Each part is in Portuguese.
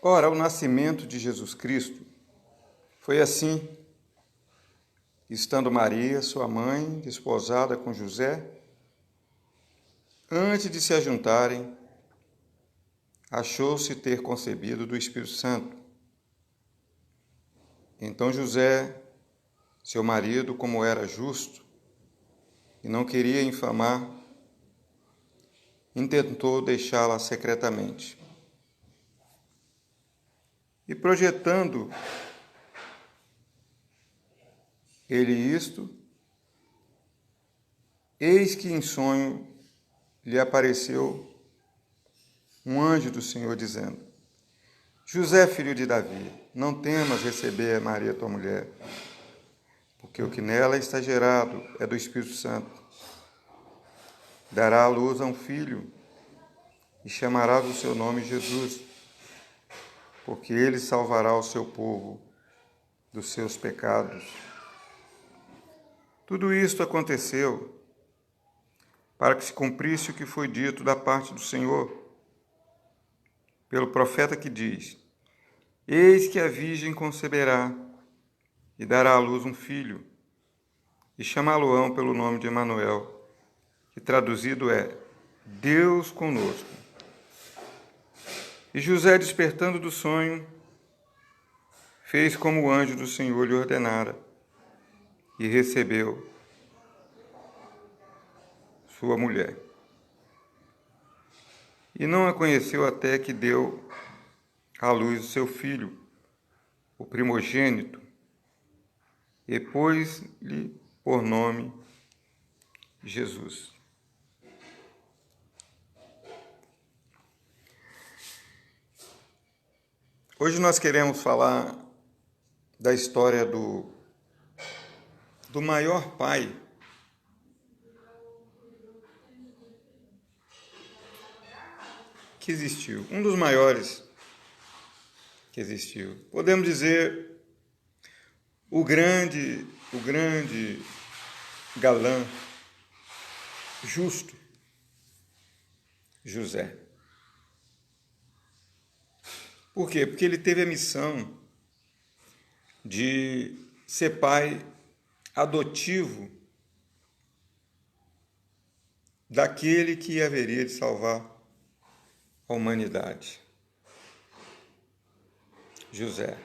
Ora, o nascimento de Jesus Cristo foi assim, estando Maria, sua mãe, desposada com José, antes de se ajuntarem, achou-se ter concebido do Espírito Santo. Então José, seu marido, como era justo e não queria infamar, intentou deixá-la secretamente. E projetando ele isto, eis que em sonho lhe apareceu um anjo do Senhor dizendo: José, filho de Davi, não temas receber a Maria, tua mulher, porque o que nela está gerado é do Espírito Santo. Dará à luz a um filho e chamarás o seu nome Jesus, porque ele salvará o seu povo dos seus pecados. Tudo isto aconteceu para que se cumprisse o que foi dito da parte do Senhor, pelo profeta que diz: Eis que a virgem conceberá e dará à luz um filho, e chamá-lo-ão pelo nome de Emanuel, que traduzido é Deus conosco. E José, despertando do sonho, fez como o anjo do Senhor lhe ordenara, e recebeu sua mulher. E não a conheceu até que deu à luz o seu filho, o primogênito, e pôs-lhe por nome Jesus. Hoje nós queremos falar da história do maior pai que existiu, um dos maiores que existiu. Podemos dizer o grande galã, justo, José. Por quê? Porque ele teve a missão de ser pai adotivo daquele que haveria de salvar a humanidade. José.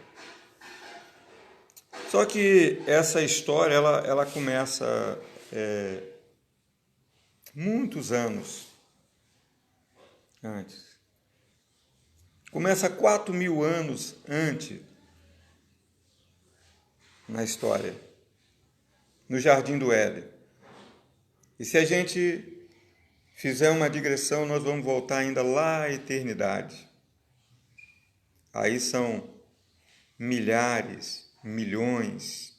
Só que essa história, ela começa muitos anos antes. Começa 4.000 anos antes na história, no Jardim do Éden. E se a gente fizer uma digressão, nós vamos voltar ainda lá à eternidade. Aí são milhares, milhões,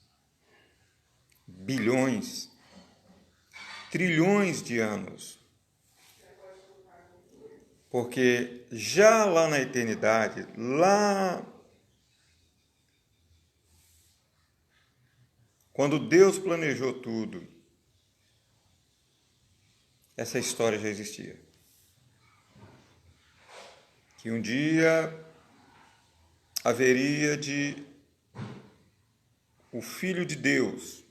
bilhões, trilhões de anos. Porque já lá na eternidade, lá quando Deus planejou tudo, essa história já existia. Que um dia haveria de o Filho de Deus,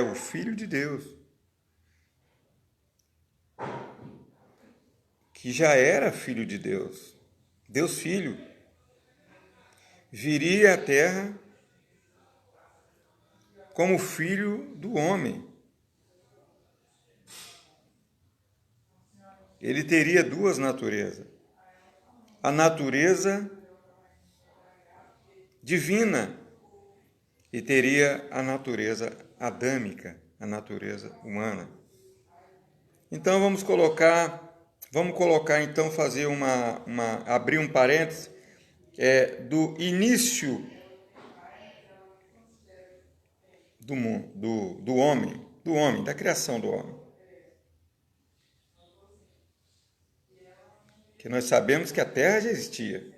o Filho de Deus, que já era Filho de Deus, Deus Filho, viria à Terra como filho do homem. Ele teria duas naturezas. A natureza divina e teria a natureza adâmica, a natureza humana. Então vamos colocar então, fazer abrir um parênteses do início do mundo, do homem, da criação do homem. Que nós sabemos que a Terra já existia,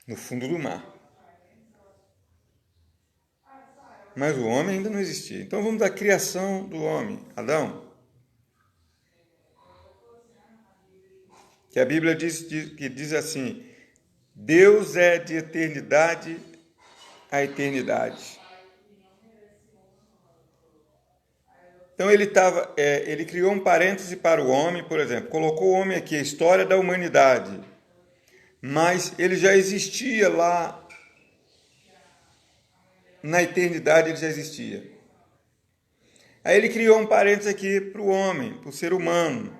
no fundo do mar. Mas o homem ainda não existia. Então vamos da criação do homem, Adão. Que que a Bíblia diz assim: Deus é de eternidade a eternidade. Então ele criou um parêntese para o homem, por exemplo, colocou o homem aqui, a história da humanidade, mas ele já existia lá na eternidade, ele já existia. Aí ele criou um parêntese aqui para o homem, para o ser humano,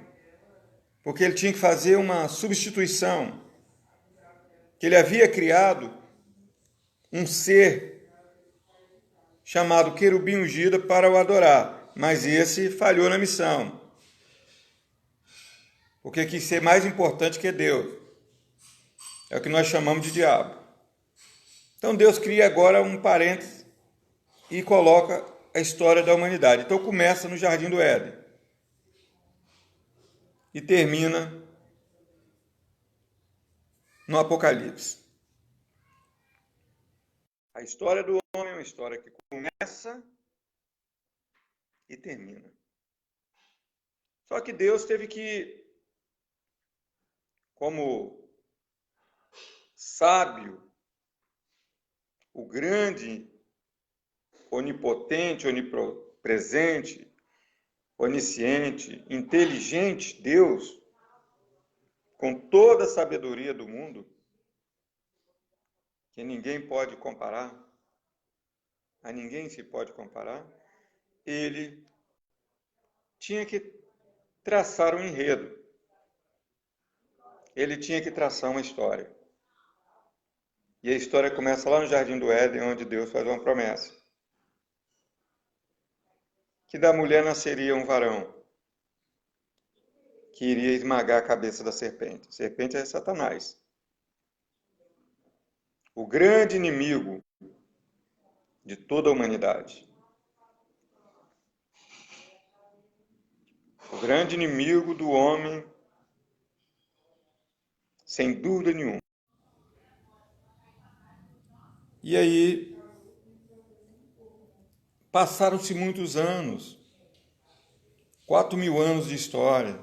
porque ele tinha que fazer uma substituição, que ele havia criado um ser chamado querubim ungido para o adorar, mas esse falhou na missão, porque quis ser mais importante que Deus. É o que nós chamamos de diabo. Então Deus cria agora um parêntese e coloca a história da humanidade. Então começa no Jardim do Éden e termina no Apocalipse. A história do homem é uma história que começa e termina. Só que Deus teve que, como sábio, o grande, onipotente, onipresente, onisciente, inteligente Deus, com toda a sabedoria do mundo, que ninguém pode comparar, a ninguém se pode comparar, ele tinha que traçar um enredo. Ele tinha que traçar uma história. E a história começa lá no Jardim do Éden, onde Deus faz uma promessa. Que da mulher nasceria um varão, que iria esmagar a cabeça da serpente. A serpente é Satanás. O grande inimigo de toda a humanidade. O grande inimigo do homem, sem dúvida nenhuma. E aí, passaram-se muitos anos, 4.000 anos de história,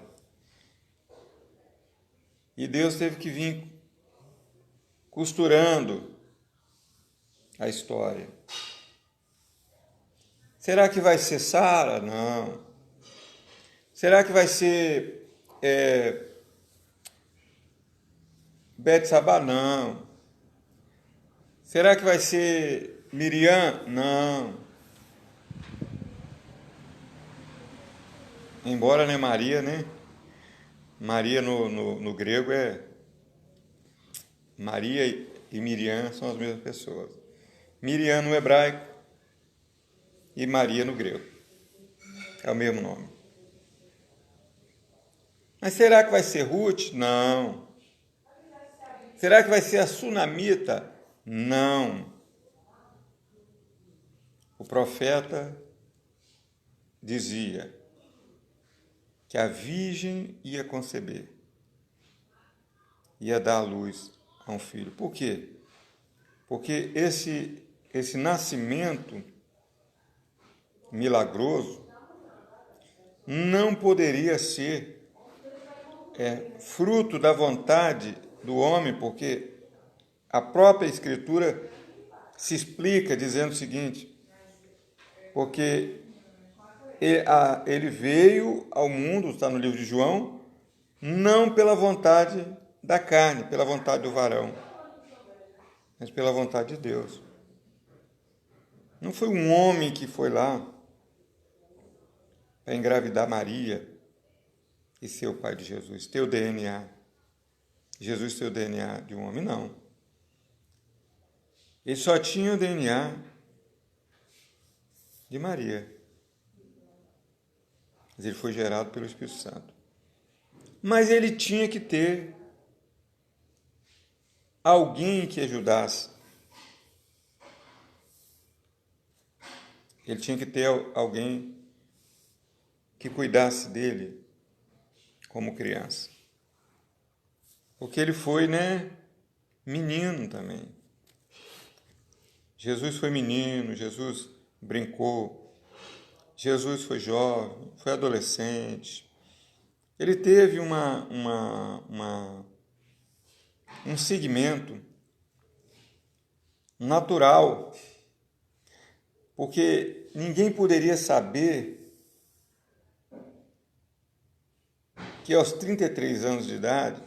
e Deus teve que vir costurando a história. Será que vai ser Sara? Não. Será que vai ser Betsabá? Não. Será que vai ser Miriam? Não. Embora, né, Maria, né? Maria no grego é... Maria e Miriam são as mesmas pessoas. Miriam no hebraico e Maria no grego. É o mesmo nome. Mas será que vai ser Ruth? Não. Será que vai ser a Sunamita? Não. O profeta dizia que a virgem ia conceber, ia dar à luz a um filho. Por quê? Porque esse nascimento milagroso não poderia ser fruto da vontade do homem, porque a própria Escritura se explica dizendo o seguinte: porque ele veio ao mundo, está no livro de João, não pela vontade da carne, pela vontade do varão, mas pela vontade de Deus. Não foi um homem que foi lá para engravidar Maria e ser o pai de Jesus, ter o DNA. Jesus tem o DNA de um homem, não. Ele só tinha o DNA de Maria. Mas ele foi gerado pelo Espírito Santo. Mas ele tinha que ter alguém que ajudasse. Ele tinha que ter alguém que cuidasse dele como criança. Porque ele foi, menino também. Jesus foi menino, Jesus brincou, Jesus foi jovem, foi adolescente, ele teve um segmento natural, porque ninguém poderia saber que aos 33 anos de idade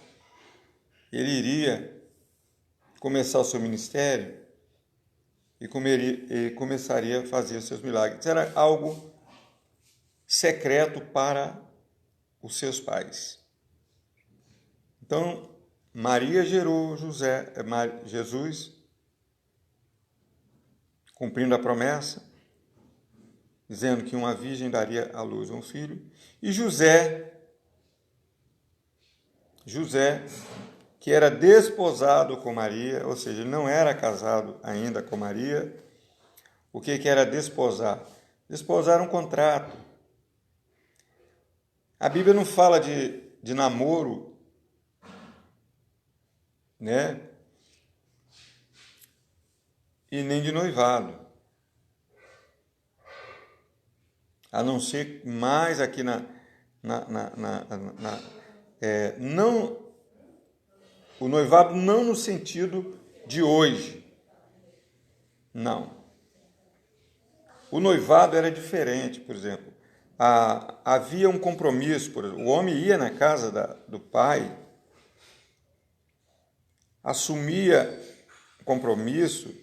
ele iria começar o seu ministério e começaria a fazer os seus milagres. Era algo secreto para os seus pais. Então, Maria gerou Jesus, cumprindo a promessa, dizendo que uma virgem daria à luz um filho, e José, que era desposado com Maria, ou seja, ele não era casado ainda com Maria. O que era desposar? Desposar era um contrato. A Bíblia não fala de namoro, né? E nem de noivado. A não ser mais aqui não, o noivado não no sentido de hoje. Não. O noivado era diferente, por exemplo. Havia um compromisso, por exemplo, o homem ia na casa do pai, assumia o compromisso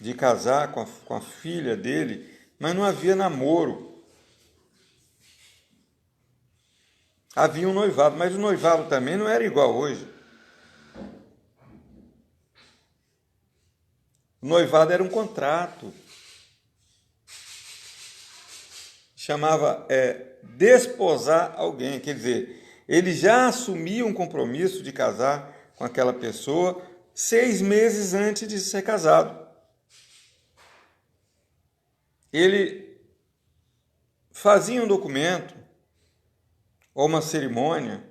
de casar com a filha dele, mas não havia namoro. Havia um noivado, mas o noivado também não era igual hoje. O noivado era um contrato. Chamava desposar alguém, quer dizer, ele já assumia um compromisso de casar com aquela pessoa 6 meses antes de ser casado. Ele fazia um documento ou uma cerimônia,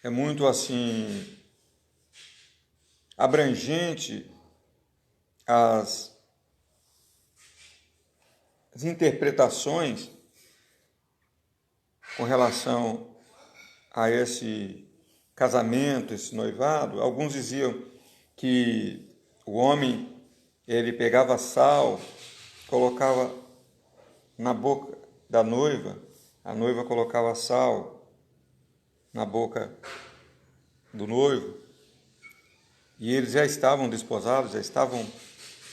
é muito assim abrangente as interpretações com relação a esse casamento, esse noivado. Alguns diziam que o homem, ele pegava sal, colocava na boca da noiva, a noiva colocava sal na boca do noivo, e eles já estavam desposados, já estavam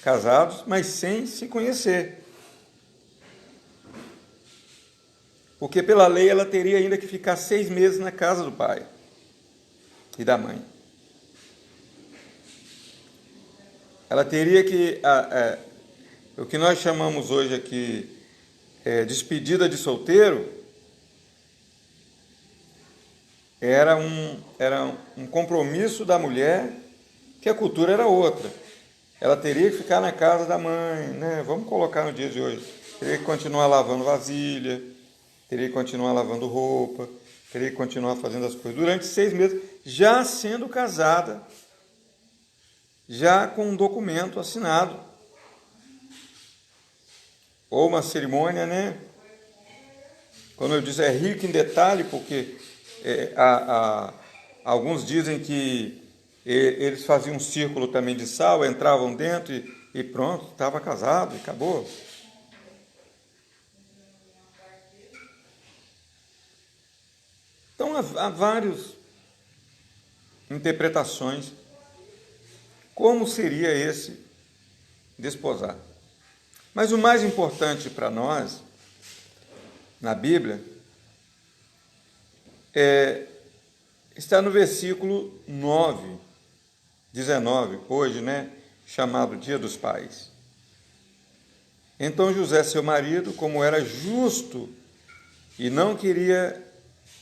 casados, mas sem se conhecer. Porque pela lei ela teria ainda que ficar 6 meses na casa do pai e da mãe. Ela teria que, o que nós chamamos hoje aqui despedida de solteiro, era um compromisso da mulher, que a cultura era outra. Ela teria que ficar na casa da mãe, né? Vamos colocar no dia de hoje. Teria que continuar lavando vasilha, teria que continuar lavando roupa, teria que continuar fazendo as coisas durante 6 meses, já sendo casada, já com um documento assinado. Ou uma cerimônia, né? Como eu disse, é rico em detalhe, porque alguns dizem que eles faziam um círculo também de sal, entravam dentro e pronto, estava casado e acabou. Então há várias interpretações como seria esse desposar. Mas o mais importante para nós, na Bíblia, está no versículo 19, hoje, né, chamado Dia dos Pais. Então José, seu marido, como era justo e não queria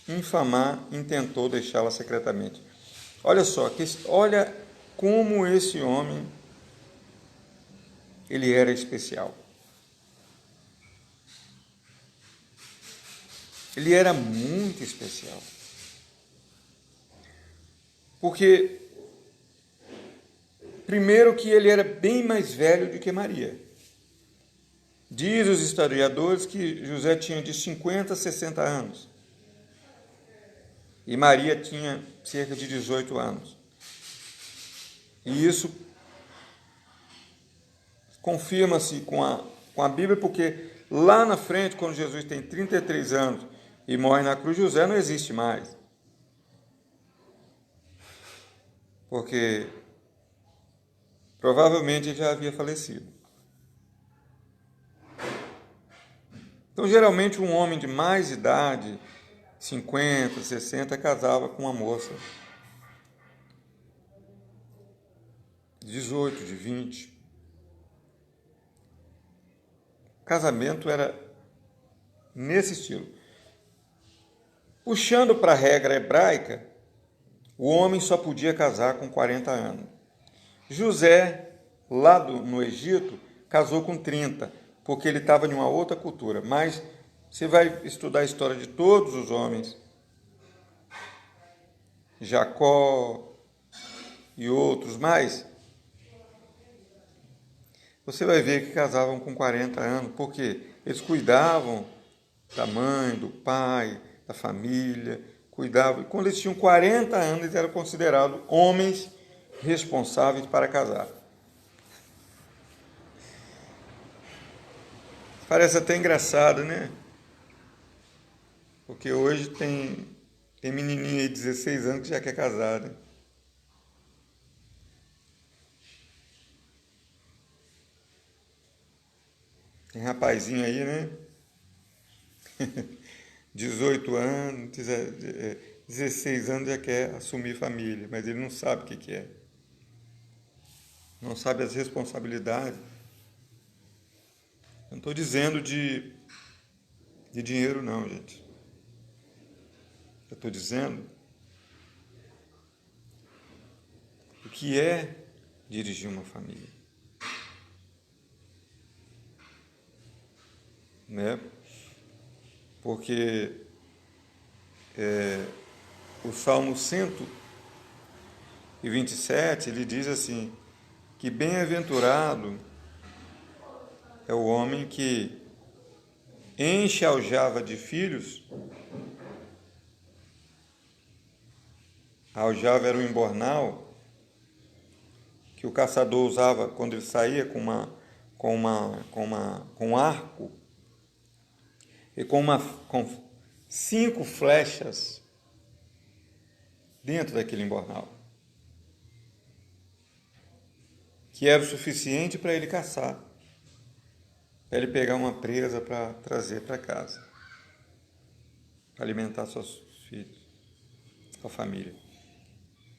infamar, intentou deixá-la secretamente. Olha só, olha como esse homem, ele era especial. Ele era muito especial. Porque, primeiro que ele era bem mais velho do que Maria. Diz os historiadores que José tinha de 50 a 60 anos. E Maria tinha cerca de 18 anos. E isso confirma-se com a Bíblia, porque lá na frente, quando Jesus tem 33 anos e morre na cruz, José não existe mais. Porque provavelmente ele já havia falecido. Então, geralmente, um homem de mais idade, 50, 60, casava com uma moça de 18, de 20. O casamento era nesse estilo. Puxando para a regra hebraica, o homem só podia casar com 40 anos. José, lá no Egito, casou com 30, porque ele estava em uma outra cultura. Mas você vai estudar a história de todos os homens, Jacó e outros mais, você vai ver que casavam com 40 anos, porque eles cuidavam da mãe, do pai, da família, cuidavam. E quando eles tinham 40 anos, eles eram considerados homens responsáveis para casar. Parece até engraçado, né? Porque hoje tem menininha aí de 16 anos que já quer casar, né? Tem rapazinho aí, né? 18 anos, 16 anos já quer assumir família, mas ele não sabe o que é. Não sabe as responsabilidades. Eu não estou dizendo de dinheiro não, gente. Eu estou dizendo o que é dirigir uma família. Né? Porque o Salmo 127, ele diz assim, que bem-aventurado é o homem que enche a aljava de filhos. A aljava era um embornal que o caçador usava quando ele saía com um arco e com 5 flechas dentro daquele embornal, que era o suficiente para ele caçar, para ele pegar uma presa para trazer para casa, para alimentar seus filhos, sua família.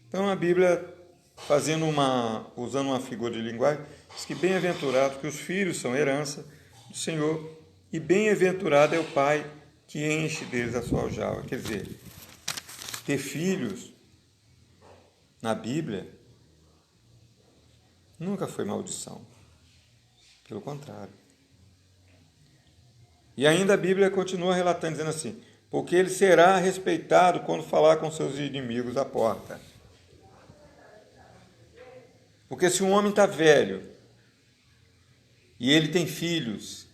Então a Bíblia, usando uma figura de linguagem, diz que bem-aventurado, que os filhos são herança do Senhor, e bem-aventurado é o pai que enche deles a sua aljava. Quer dizer, ter filhos na Bíblia nunca foi maldição. Pelo contrário. E ainda a Bíblia continua relatando, dizendo assim, porque ele será respeitado quando falar com seus inimigos à porta. Porque se um homem está velho e ele tem filhos,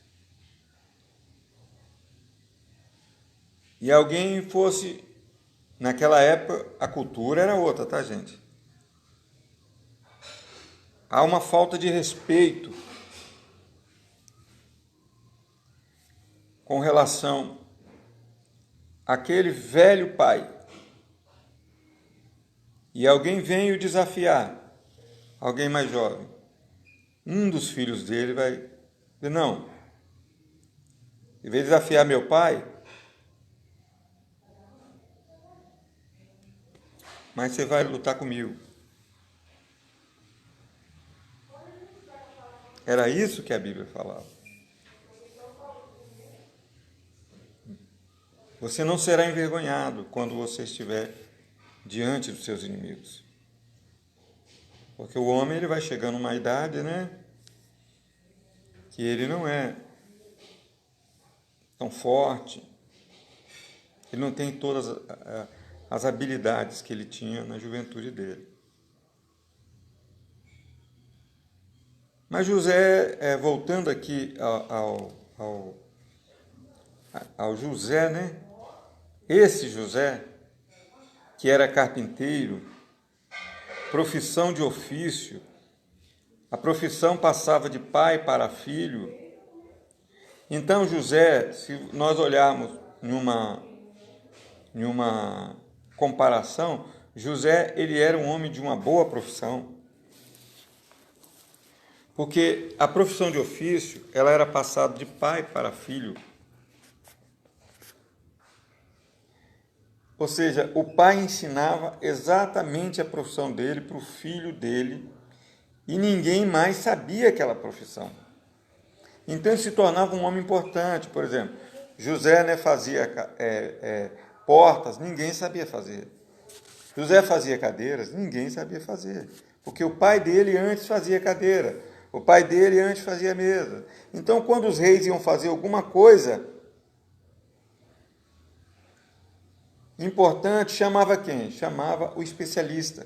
e alguém fosse... Naquela época, a cultura era outra, tá, gente? Há uma falta de respeito com relação àquele velho pai. E alguém vem o desafiar, alguém mais jovem. Um dos filhos dele vai dizer, não, em vez de desafiar meu pai, mas você vai lutar comigo. Era isso que a Bíblia falava. Você não será envergonhado quando você estiver diante dos seus inimigos. Porque o homem ele vai chegando a uma idade, né, que ele não é tão forte, ele não tem todas as habilidades que ele tinha na juventude dele. Mas José, voltando aqui ao José, né? Esse José, que era carpinteiro, profissão de ofício, a profissão passava de pai para filho. Então José, se nós olharmos em uma comparação, José, ele era um homem de uma boa profissão, porque a profissão de ofício, ela era passada de pai para filho. Ou seja, o pai ensinava exatamente a profissão dele para o filho dele, e ninguém mais sabia aquela profissão. Então ele se tornava um homem importante. Por exemplo, José, né, fazia portas, ninguém sabia fazer. José fazia cadeiras, ninguém sabia fazer, porque o pai dele antes fazia cadeira, o pai dele antes fazia mesa. Então, quando os reis iam fazer alguma coisa importante, chamava quem? Chamava o especialista.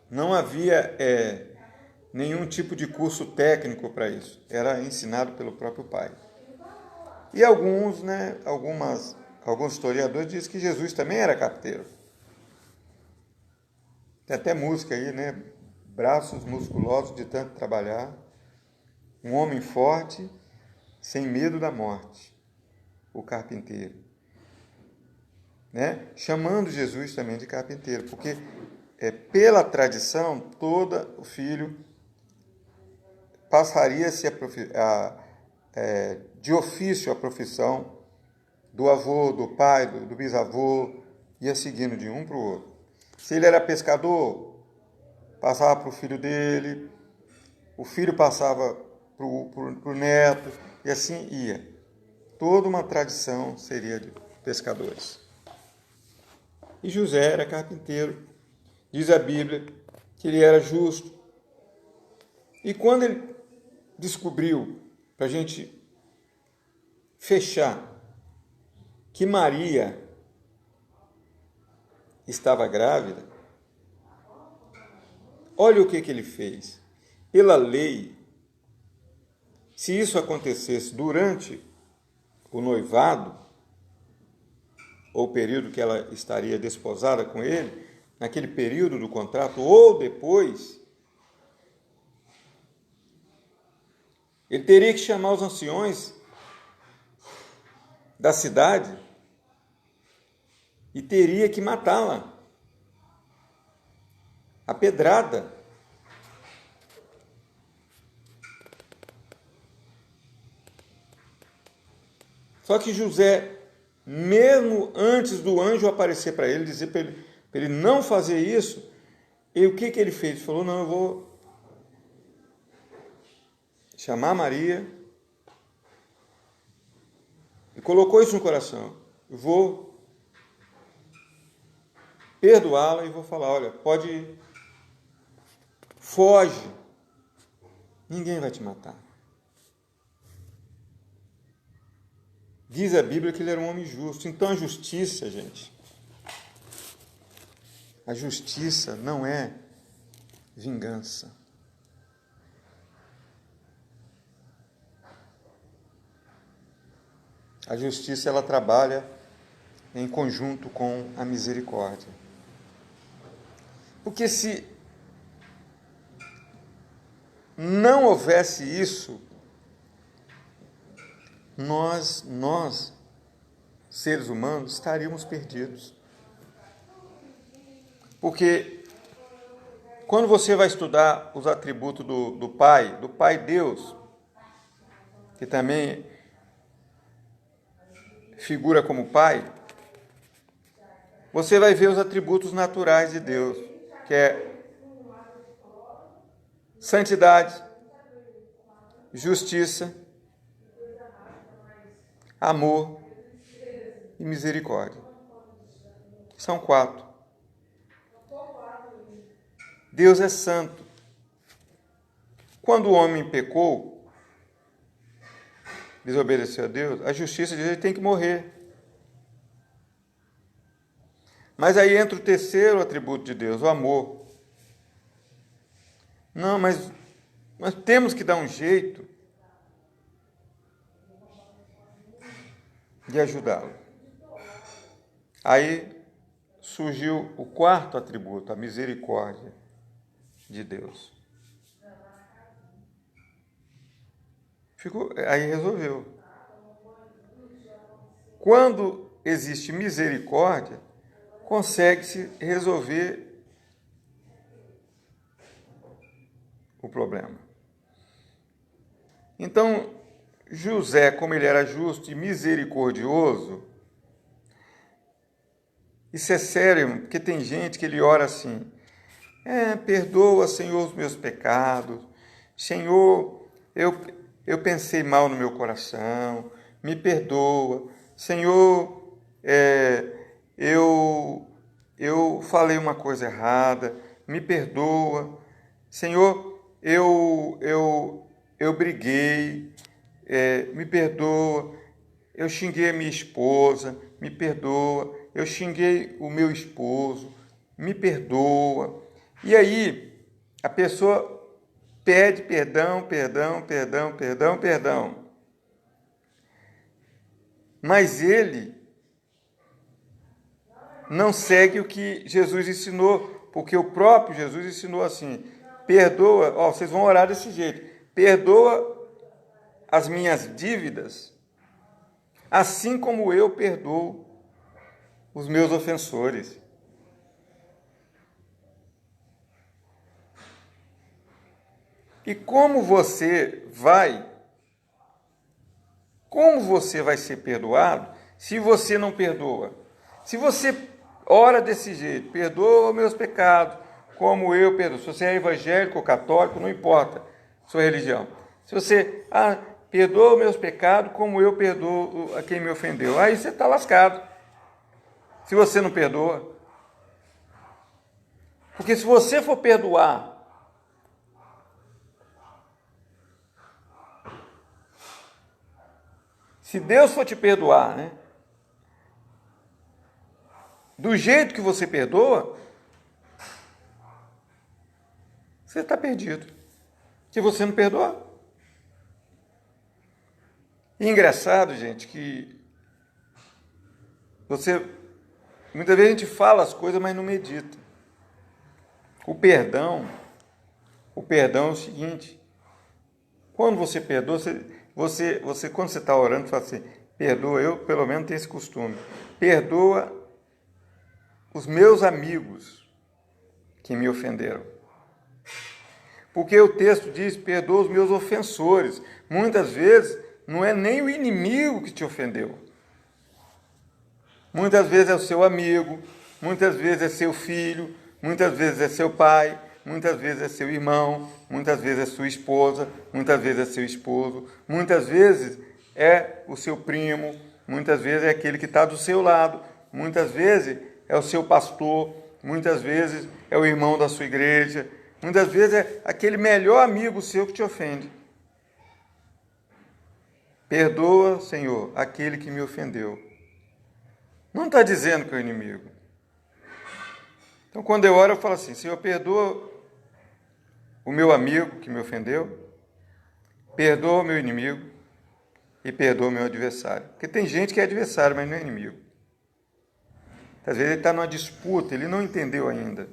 Não havia nenhum tipo de curso técnico para isso. Era ensinado pelo próprio pai. E alguns historiadores dizem que Jesus também era carpinteiro. Tem até música aí, né? Braços musculosos de tanto trabalhar. Um homem forte, sem medo da morte. O carpinteiro. Né? Chamando Jesus também de carpinteiro, porque pela tradição, todo o filho passaria-se de ofício a profissão do avô, do pai, do bisavô, ia seguindo de um para o outro. Se ele era pescador, passava para o filho dele, o filho passava para o neto, e assim ia. Toda uma tradição seria de pescadores. E José era carpinteiro. Diz a Bíblia que ele era justo. E quando ele descobriu, para a gente fechar, que Maria estava grávida, olha o que ele fez. Pela lei, se isso acontecesse durante o noivado, ou o período que ela estaria desposada com ele, naquele período do contrato, ou depois, ele teria que chamar os anciões da cidade e teria que matá-la. A pedrada. Só que José, mesmo antes do anjo aparecer para ele, dizer para ele não fazer isso, e o que ele fez? Ele falou, não, eu vou chamar Maria, e colocou isso no coração. Eu vou perdoá-la e vou falar, olha, pode ir, foge, ninguém vai te matar. Diz a Bíblia que ele era um homem justo. Então a justiça, gente, a justiça não é vingança. A justiça, ela trabalha em conjunto com a misericórdia. Porque se não houvesse isso, nós, seres humanos, estaríamos perdidos. Porque quando você vai estudar os atributos do Pai Deus, que também figura como Pai, você vai ver os atributos naturais de Deus, que é santidade, justiça, amor e misericórdia. São 4. Deus é santo. Quando o homem pecou, desobedeceu a Deus, a justiça diz que ele tem que morrer. Mas aí entra o terceiro atributo de Deus, o amor. Não, mas nós temos que dar um jeito de ajudá-lo. Aí surgiu o quarto atributo, a misericórdia de Deus. Aí resolveu. Quando existe misericórdia, consegue-se resolver o problema. Então, José, como ele era justo e misericordioso, isso é sério, porque tem gente que ele ora assim, perdoa, Senhor, os meus pecados, Senhor, eu pensei mal no meu coração, me perdoa, Senhor, eu falei uma coisa errada, me perdoa, Senhor, eu briguei, me perdoa, eu xinguei a minha esposa, me perdoa, eu xinguei o meu esposo, me perdoa. E aí a pessoa pede perdão, perdão, perdão, perdão, perdão. Mas ele não segue o que Jesus ensinou, porque o próprio Jesus ensinou assim, perdoa, vocês vão orar desse jeito, perdoa as minhas dívidas, assim como eu perdoo os meus ofensores. E como você vai ser perdoado se você não perdoa? Se você ora desse jeito, perdoa meus pecados, como eu perdoo. Se você é evangélico ou católico, não importa sua religião. Se você, perdoa meus pecados, como eu perdoo a quem me ofendeu. Aí você está lascado. Se você não perdoa. Porque se você for perdoar, se Deus for te perdoar, né? Do jeito que você perdoa, você está perdido. Se você não perdoa. E engraçado, gente, que muitas vezes a gente fala as coisas, mas não medita. O perdão é o seguinte, quando você perdoa, você quando você está orando, fala assim, perdoa, eu pelo menos tenho esse costume, perdoa os meus amigos que me ofenderam. Porque o texto diz, perdoa os meus ofensores. Muitas vezes não é nem o inimigo que te ofendeu. Muitas vezes é o seu amigo, muitas vezes é seu filho, muitas vezes é seu pai, muitas vezes é seu irmão, muitas vezes é sua esposa, muitas vezes é seu esposo, muitas vezes é o seu primo, muitas vezes é aquele que está do seu lado, muitas vezes é o seu pastor, muitas vezes é o irmão da sua igreja, muitas vezes é aquele melhor amigo seu que te ofende. Perdoa, Senhor, aquele que me ofendeu. Não está dizendo que é o inimigo. Então, quando eu oro, eu falo assim, Senhor, perdoa o meu amigo que me ofendeu, perdoa o meu inimigo e perdoa o meu adversário. Porque tem gente que é adversário, mas não é inimigo. Às vezes ele está numa disputa, ele não entendeu ainda.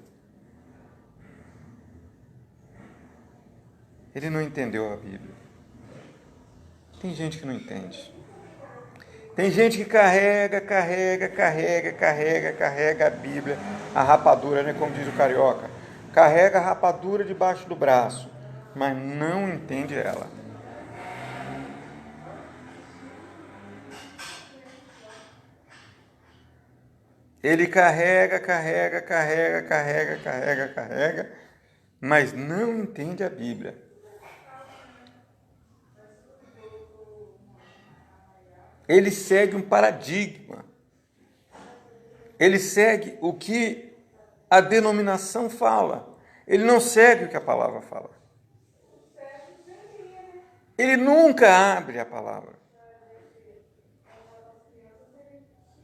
Ele não entendeu a Bíblia. Tem gente que não entende. Tem gente que carrega a Bíblia, a rapadura, né, como diz o carioca. Carrega a rapadura debaixo do braço, mas não entende ela. Ele carrega, mas não entende a Bíblia. Ele segue um paradigma. Ele segue o que a denominação fala. Ele não segue o que a palavra fala. Ele nunca abre a palavra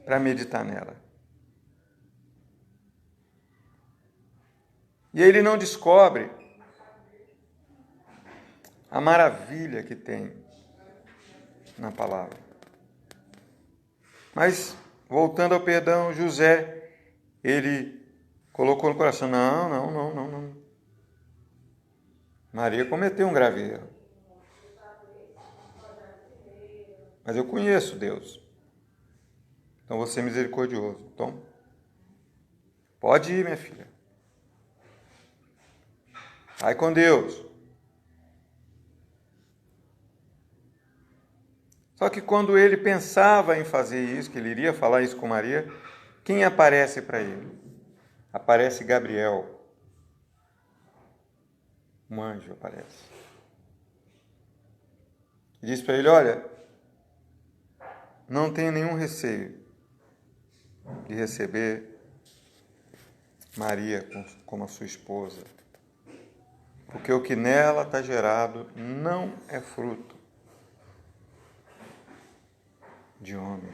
para meditar nela. E ele não descobre a maravilha que tem na palavra. Mas, voltando ao perdão, José, ele colocou no coração, não. Maria cometeu um grave erro. Mas eu conheço Deus. Então vou ser misericordioso. Então, pode ir, minha filha. Vai com Deus. Só que quando ele pensava em fazer isso, que ele iria falar isso com Maria, quem aparece para ele? Aparece Gabriel. Um anjo aparece. E diz para ele, olha, não tenha nenhum receio de receber Maria como a sua esposa, porque o que nela está gerado não é fruto de homem.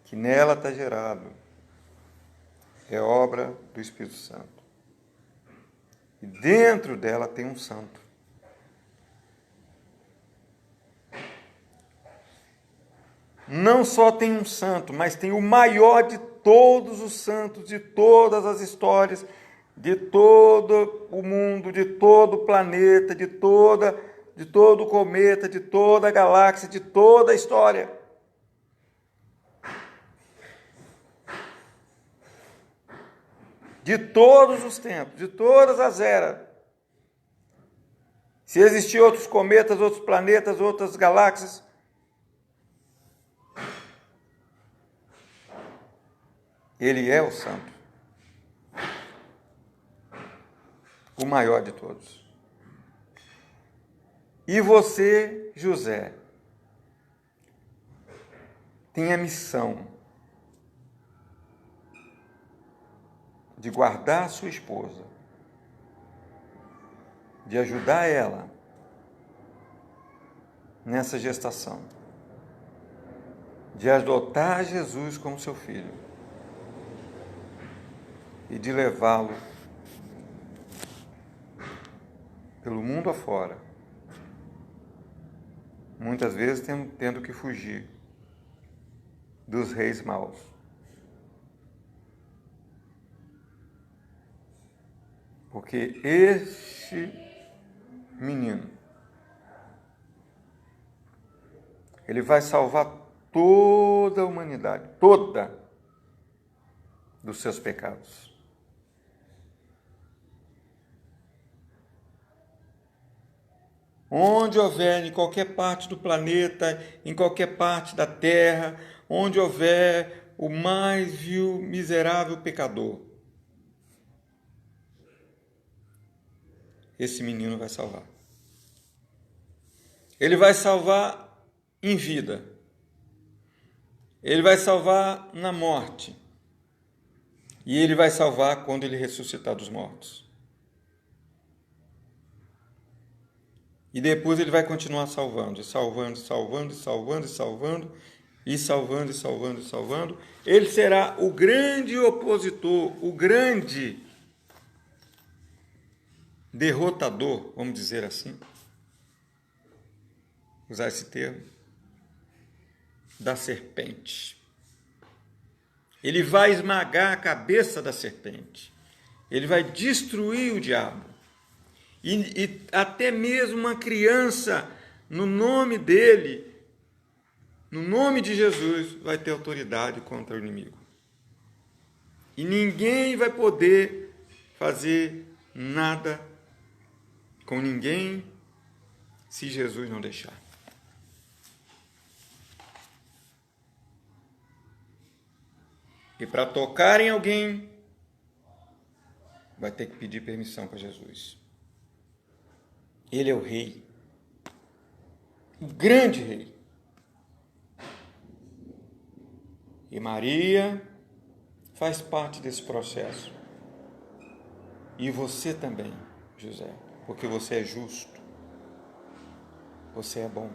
O que nela está gerado é obra do Espírito Santo. E dentro dela tem um santo. Não só tem um santo, mas tem o maior de todos os santos, de todas as histórias, de todo o mundo, de todo o planeta, de todo o cometa, de toda a galáxia, de toda a história. De todos os tempos, de todas as eras. Se existir outros cometas, outros planetas, outras galáxias, ele é o santo, o maior de todos. E você, José, tem a missão de guardar sua esposa, de ajudar ela nessa gestação, de adotar Jesus como seu filho e de levá-lo pelo mundo afora, muitas vezes tendo que fugir dos reis maus. Porque este menino, ele vai salvar toda a humanidade, toda, dos seus pecados. Onde houver, em qualquer parte do planeta, em qualquer parte da terra, onde houver o mais vil, miserável pecador, esse menino vai salvar. Ele vai salvar em vida. Ele vai salvar na morte. E ele vai salvar quando ele ressuscitar dos mortos. E depois ele vai continuar salvando, salvando. Ele será o grande opositor, o grande derrotador, vamos dizer assim, usar esse termo, da serpente. Ele vai esmagar a cabeça da serpente. Ele vai destruir o diabo. E até mesmo uma criança, no nome dele, no nome de Jesus, vai ter autoridade contra o inimigo. E ninguém vai poder fazer nada com ninguém se Jesus não deixar. E para tocar em alguém, vai ter que pedir permissão para Jesus. Ele é o rei, o grande rei. E Maria faz parte desse processo. E você também, José, porque você é justo, você é bom.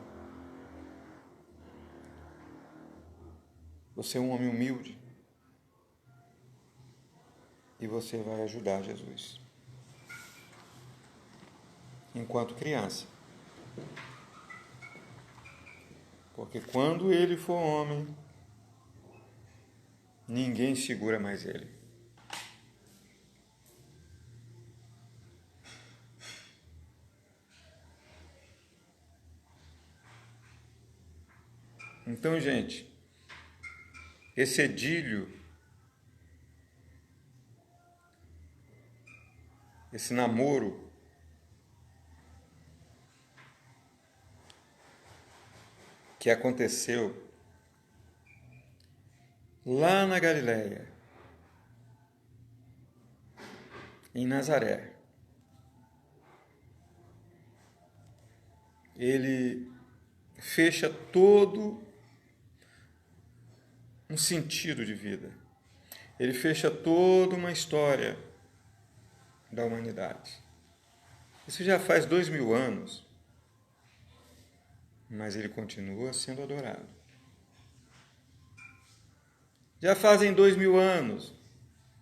Você é um homem humilde. e você vai ajudar Jesus. Enquanto criança. Porque quando ele for homem, ninguém segura mais ele. Então, gente, esse edílio, esse namoro, que aconteceu lá na Galileia, em Nazaré, ele fecha todo um sentido de vida. Ele fecha toda uma história da humanidade. Isso já faz 2000 anos, mas ele continua sendo adorado. Já fazem 2000 anos,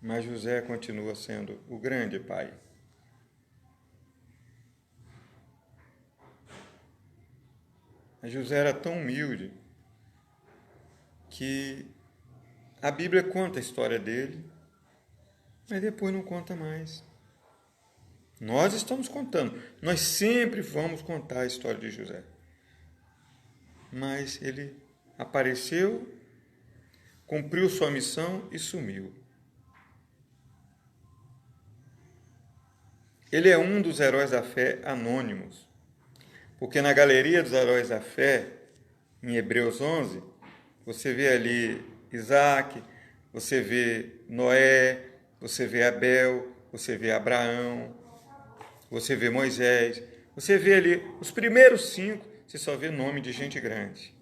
mas José continua sendo o grande pai. Mas José era tão humilde que a Bíblia conta a história dele, mas depois não conta mais. Nós estamos contando, nós sempre vamos contar a história de José. Mas ele apareceu, cumpriu sua missão e sumiu. Ele é um dos heróis da fé anônimos, porque na galeria dos heróis da fé, em Hebreus 11, você vê ali Isaac, você vê Noé, você vê Abel, você vê Abraão, você vê Moisés, você vê ali os primeiros 5, você só vê nome de gente grande.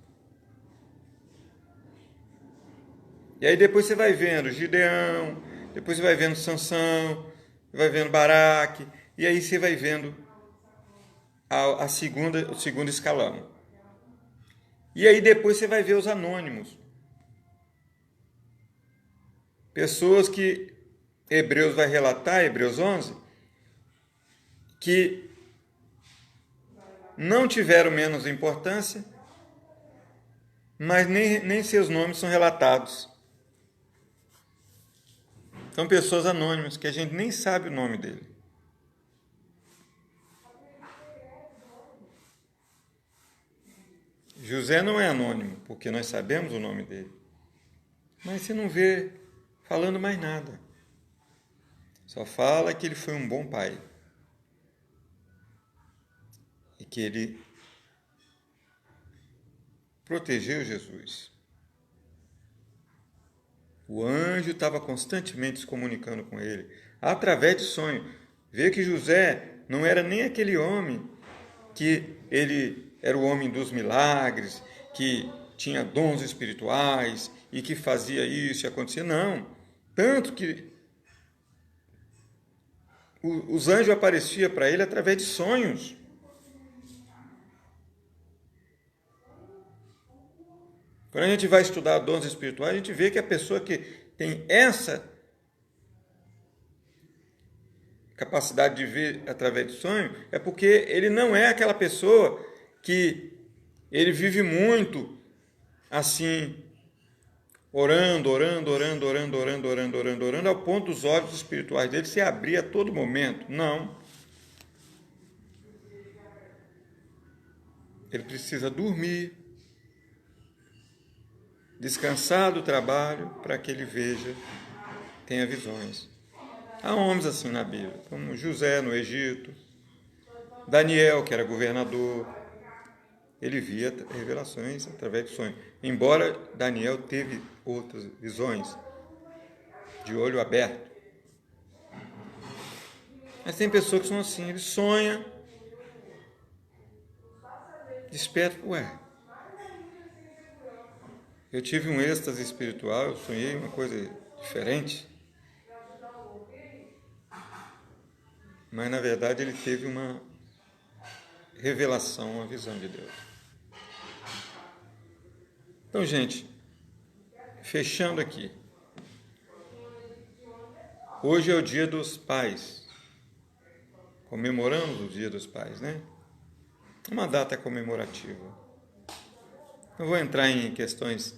E aí depois você vai vendo Gideão, depois você vai vendo Sansão, vai vendo Baraque, e aí você vai vendo o segundo escalão. E aí depois você vai ver os anônimos. Pessoas que Hebreus vai relatar, Hebreus 11, que não tiveram menos importância, mas nem seus nomes são relatados. São pessoas anônimas, que a gente nem sabe o nome dele. José não é anônimo, porque nós sabemos o nome dele. Mas você não vê falando mais nada. Só fala que ele foi um bom pai. E que ele protegeu Jesus. O anjo estava constantemente se comunicando com ele, através de sonho. Vê que José não era nem aquele homem que ele era o homem dos milagres, que tinha dons espirituais e que fazia isso e acontecia. Não. Tanto que os anjos apareciam para ele através de sonhos. Quando a gente vai estudar dons espirituais, a gente vê que a pessoa que tem essa capacidade de ver através de sonho é porque ele não é aquela pessoa que ele vive muito assim, orando, ao ponto dos olhos espirituais dele se abrir a todo momento. Não. Ele precisa dormir, descansar do trabalho para que ele veja, tenha visões. Há homens assim na Bíblia, como José no Egito, Daniel, que era governador, ele via revelações através de sonhos. Embora Daniel teve outras visões, de olho aberto. Mas tem pessoas que são assim, ele sonha, desperta, eu tive um êxtase espiritual, eu sonhei uma coisa diferente. Mas, na verdade, ele teve uma revelação, uma visão de Deus. Então, gente, fechando aqui. Hoje é o Dia dos Pais. Comemoramos o Dia dos Pais, né? Uma data comemorativa. Não vou entrar em questões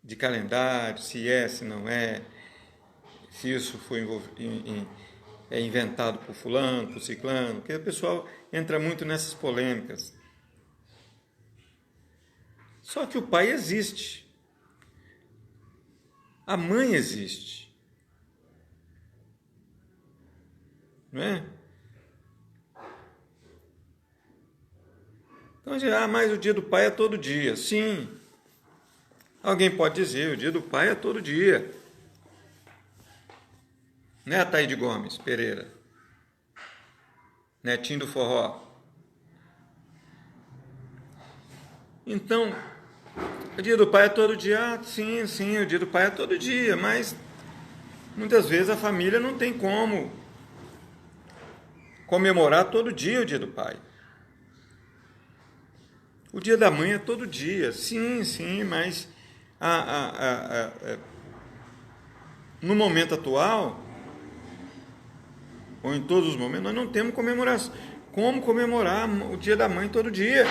de calendário, se é, se não é, se isso foi inventado por fulano, por ciclano, porque o pessoal entra muito nessas polêmicas. Só que o pai existe. A mãe existe. Não é? Então, mas o dia do pai é todo dia. Sim. Alguém pode dizer, o dia do pai é todo dia. Né, Ataíde Gomes Pereira? Netinho do forró. Então, o dia do pai é todo dia? Sim, o dia do pai é todo dia, mas muitas vezes a família não tem como comemorar todo dia o dia do pai. O dia da mãe é todo dia, sim, mas no momento atual, ou em todos os momentos, nós não temos como comemorar o dia da mãe todo dia.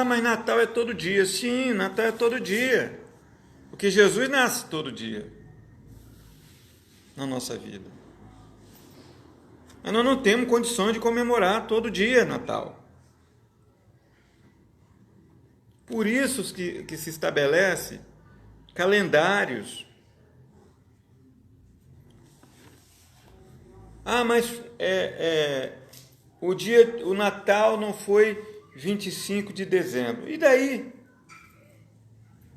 Mas Natal é todo dia. Sim, Natal é todo dia. Porque Jesus nasce todo dia na nossa vida. Mas nós não temos condições de comemorar todo dia Natal. Por isso que se estabelece calendários. Mas o Natal não foi 25 de dezembro. E daí?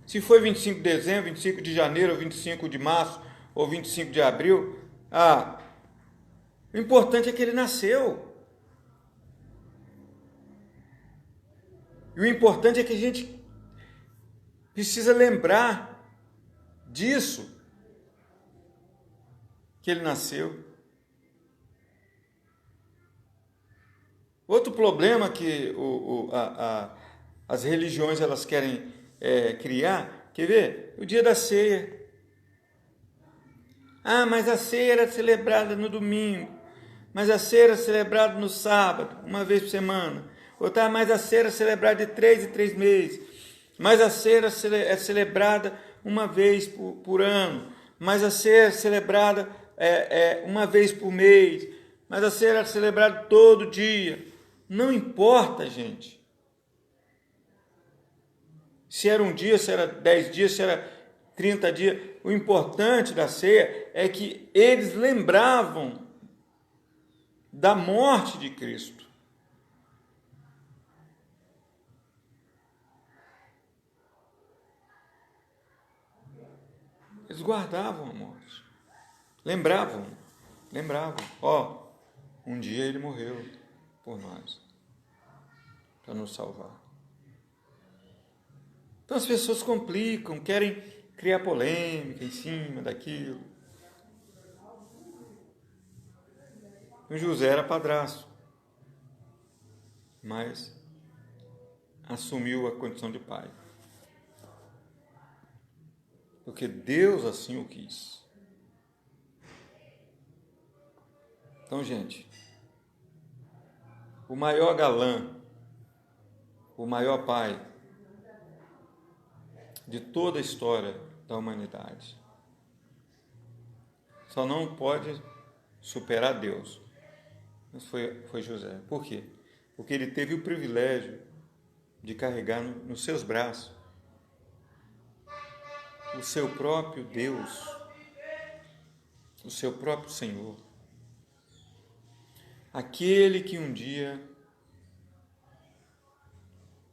Se foi 25 de dezembro, 25 de janeiro, ou 25 de março, ou 25 de abril, o importante é que ele nasceu. E o importante é que a gente precisa lembrar disso, que ele nasceu. Outro problema que as religiões elas querem criar, quer ver? O dia da ceia. Mas a ceia era celebrada no domingo, mas a ceia era celebrada no sábado, uma vez por semana. Mas a ceia era celebrada de 3 em 3 meses, mas a ceia é celebrada uma vez por ano, mas a ceia é celebrada uma vez por mês, mas a ceia era celebrada todo dia. Não importa, gente. Se era um dia, se era 10 dias, se era 30 dias. O importante da ceia é que eles lembravam da morte de Cristo. Eles guardavam a morte. Lembravam. Um dia ele morreu por nós, para nos salvar. Então as pessoas complicam, querem criar polêmica em cima daquilo. O José era padrasto, mas assumiu a condição de pai, porque Deus assim o quis. Então, gente, o maior galã, o maior pai de toda a história da humanidade, só não pode superar Deus. Mas foi José. Por quê? Porque ele teve o privilégio de carregar nos seus braços o seu próprio Deus, o seu próprio Senhor, aquele que um dia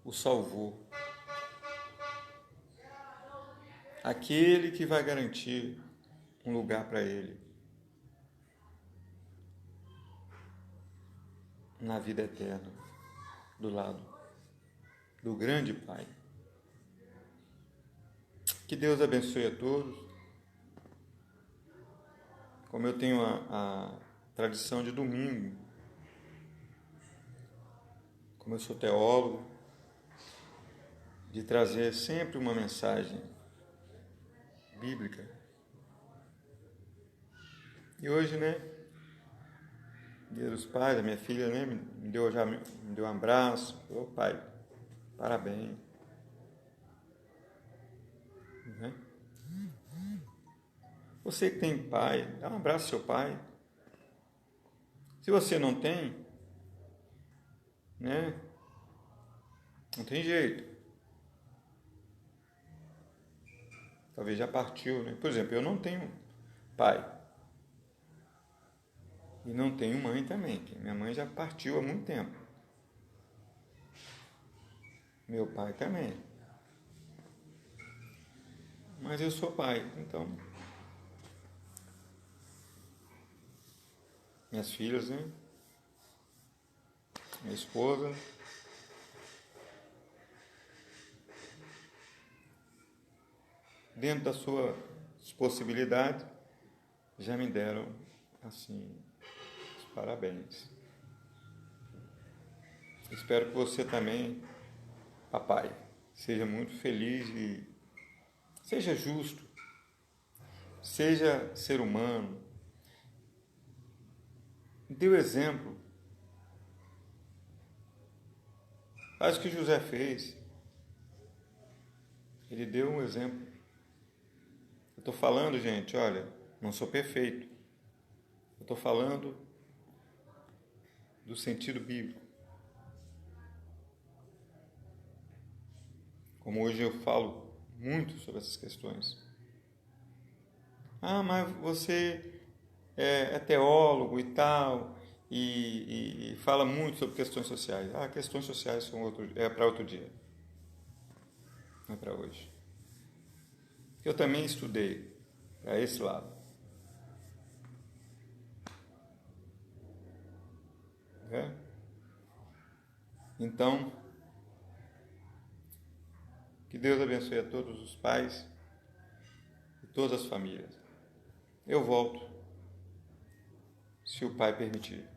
o salvou, aquele que vai garantir um lugar para ele na vida eterna, do lado do grande Pai. Que Deus abençoe a todos. Como eu tenho a tradição de domingo, como eu sou teólogo, de trazer sempre uma mensagem bíblica. E hoje, né, Dia dos Pais, a minha filha, né, me deu um abraço, falou, pai, parabéns. Né? Você que tem pai, dá um abraço ao seu pai. Se você não tem, né, não tem jeito. Talvez já partiu, né? Por exemplo, eu não tenho pai. E não tenho mãe também. Minha mãe já partiu há muito tempo. Meu pai também. Mas eu sou pai, então. Minhas filhas, né? Minha esposa. Dentro das suas possibilidades, já me deram, assim, os parabéns. Espero que você também, papai, seja muito feliz e seja justo, seja ser humano, dê o exemplo. Faz o que José fez. Ele deu um exemplo. Eu estou falando, gente, olha, não sou perfeito. Eu estou falando do sentido bíblico. Como hoje eu falo muito sobre essas questões. Ah, mas você é teólogo e tal, e fala muito sobre questões sociais. Ah, questões sociais é para outro dia. Não é para hoje. Eu também estudei para esse lado. É? Então, que Deus abençoe a todos os pais e todas as famílias. Eu volto, se o Pai permitir.